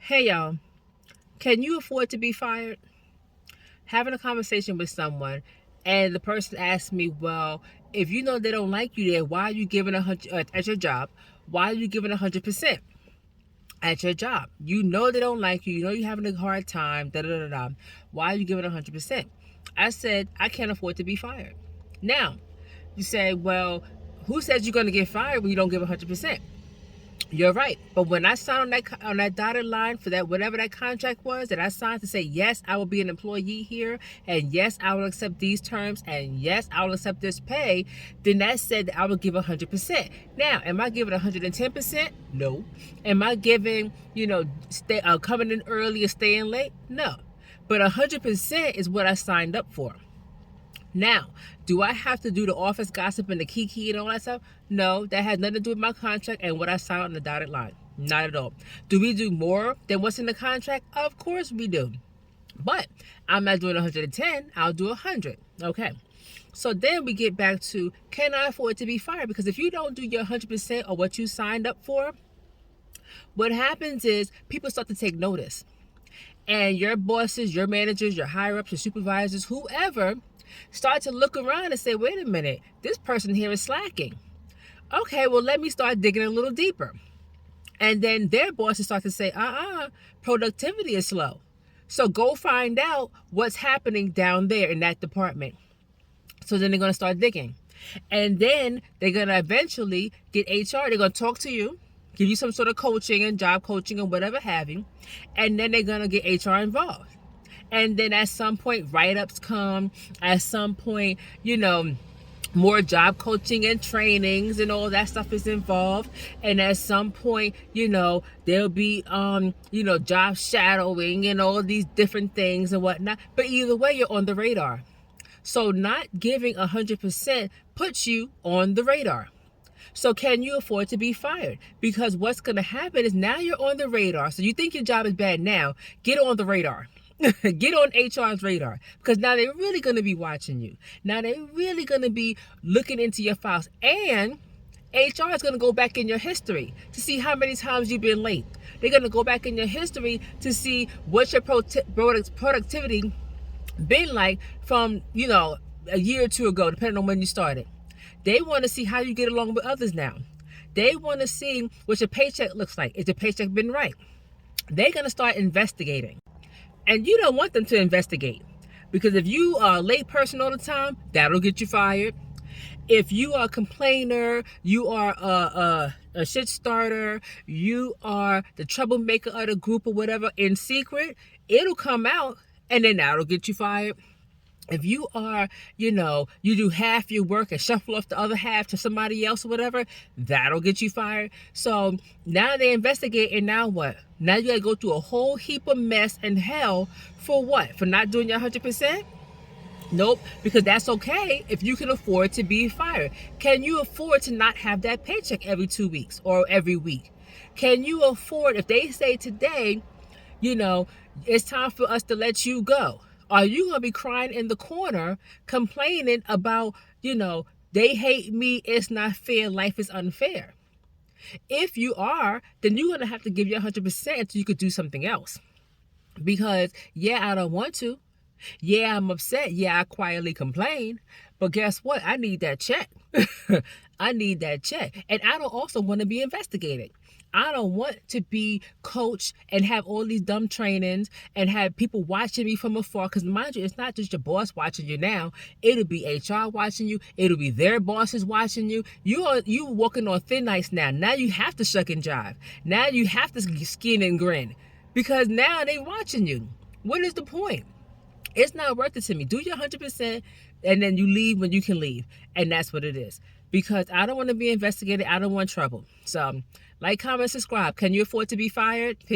Hey y'all, can you afford to be fired? Having a conversation with someone and the person asks me, well, if you know they don't like you there, why are you giving 100 at your job? Why are you giving 100% at your job? You know they don't like you. You know you're having a hard time. Da da da da. Why are you giving 100%? I said I can't afford to be fired. Now, you say, well, who says you're going to get fired when you don't give 100%? You're right. But when I signed on that dotted line for that whatever that contract was that I signed to say yes, I will be an employee here, and yes, I will accept these terms, and yes, I will accept this pay, then that said that I will give 100%. Now, am I giving 110%? No. Am I giving, coming in early or staying late? No. But 100% is what I signed up for. Now, do I have to do the office gossip and the kiki and all that stuff? No, that has nothing to do with my contract and what I signed on the dotted line. Not at all. Do we do more than what's in the contract? Of course we do. But I'm not doing 110, I'll do 100. Okay. So then we get back to, can I afford to be fired? Because if you don't do your 100% or what you signed up for, what happens is people start to take notice. And your bosses, your managers, your higher ups, your supervisors, whoever, start to look around and say, wait a minute, this person here is slacking. Okay, well, let me start digging a little deeper. And then their bosses start to say, productivity is slow. So go find out what's happening down there in that department. So then they're going to start digging. And then they're going to eventually get HR. They're going to talk to you, give you some sort of coaching and job coaching and whatever have you. And then they're going to get HR involved. And then at some point, write-ups come. At some point, more job coaching and trainings and all that stuff is involved. And at some point, there'll be, job shadowing and all of these different things and whatnot. But either way, you're on the radar. So not giving 100% puts you on the radar. So can you afford to be fired? Because what's going to happen is now you're on the radar. So you think your job is bad now, get on the radar. Get on HR's radar, because now they're really going to be watching you. Now they're really going to be looking into your files, and HR is going to go back in your history to see how many times you've been late. They're going to go back in your history to see what your productivity been like from, a year or two ago, depending on when you started. They want to see how you get along with others now. They want to see what your paycheck looks like. Is your paycheck been right? They're going to start investigating. And you don't want them to investigate, because if you are a late person all the time, that'll get you fired. If you are a complainer, you are a shit starter, you are the troublemaker of the group or whatever in secret, it'll come out, and then that'll get you fired. If you are, you do half your work and shuffle off the other half to somebody else or whatever, that'll get you fired. So now they investigate, and now what? Now you gotta go through a whole heap of mess and hell for what? For not doing your 100%? Nope, because that's okay if you can afford to be fired. Can you afford to not have that paycheck every 2 weeks or every week? Can you afford, if they say today, it's time for us to let you go? Are you going to be crying in the corner, complaining about, they hate me, it's not fair, life is unfair? If you are, then you're going to have to give your 100% until you could do something else. Because, I don't want to. I'm upset. I quietly complain. But guess what? I need that check. I need that check. And I don't also want to be investigated. I don't want to be coached and have all these dumb trainings and have people watching me from afar. Because mind you, it's not just your boss watching you now. It'll be HR watching you. It'll be their bosses watching you. You walking on thin ice now. Now you have to shuck and jive. Now you have to skin and grin. Because now they watching you. What is the point? It's not worth it to me. Do your 100% and then you leave when you can leave. And that's what it is. Because I don't want to be investigated. I don't want trouble. So, like, comment, subscribe. Can you afford to be fired? Peace.